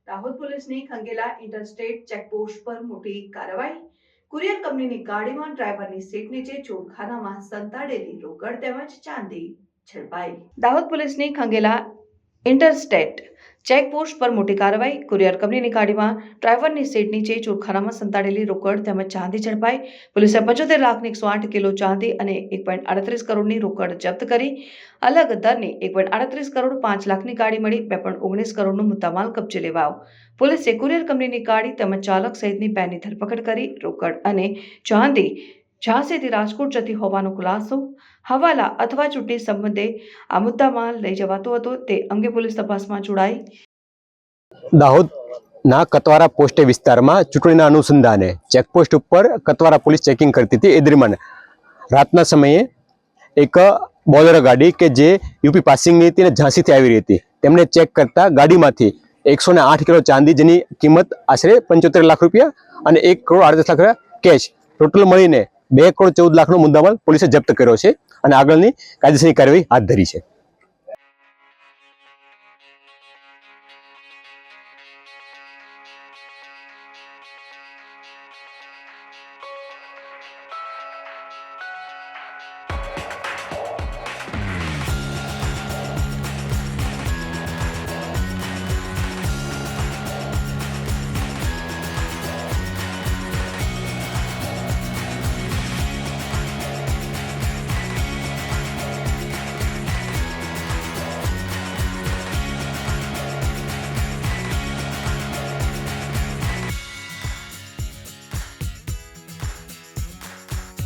દાહોદ પોલીસની Khangela interstate checkpost પર મોટી કાર્યવાહી। કુરિયર કંપનીની ગાડીમાં ડ્રાઈવરની સીટ નીચે ચોરખાનામાં સંતાડેલી રોકડ તેમજ ચાંદી ઝડપાઈ। દાહોદ પોલીસની ખંગેલા ઇન્ટરસ્ટેટ ચેકપોસ્ટ પર મોટી કાર્યવાહી। કુરિયર કંપનીની ગાડીમાં ડ્રાઈવરની સીટ નીચે ચોરખાનામાં સંતાડેલી રોકડ તેમજ ચાંદી ઝડપાઈ। પોલીસે 75 લાખની 108 કિલો ચાંદી અને 1.38 કરોડની રોકડ જપ્ત કરી। અલગ દરની 1.38 કરોડ 5 લાખની ગાડી મળી 2.19 કરોડનો મુદ્દામાલ કબજે લેવાયો। પોલીસે કુરિયર કંપનીની ગાડી તેમજ ચાલક સહિતની 2 ની ધરપકડ કરી। રોકડ અને ચાંદી ઝાંસીથી રાજકોટ જતી હોવાનો ખુલાસો। હવાલા અથવા ચૂંટણી સંબંધે આ મુદ્દામાલ લઈ જવાતો હતો તે અંગે પોલીસ તપાસમાં જોડાઈ। દાહોદના કતવારા પોસ્ટ વિસ્તારમાં ચૂંટણીના અનુસંધાને ચેકપોસ્ટ ઉપર કતવારા પોલીસ ચેકિંગ કરતી હતી। એ દરમિયાન રાતના સમયે એક બોલેરો ગાડી કે જે યુપી પાસિંગની હતી અને ઝાંસીથી આવી રહી હતી તેમણે ચેક કરતા ગાડીમાંથી 108 કિલો ચાંદી જેની કિંમત આશરે 75 લાખ રૂપિયા અને 1 કરોડ 38 લાખ રૂપિયા કેશ ટોટલ મળીને 2 કરોડ 14 લાખનો મુદ્દામાલ પોલીસે જપ્ત કર્યો છે અને આગળની કાયદેસરની કાર્યવાહી હાથ ધરી છે।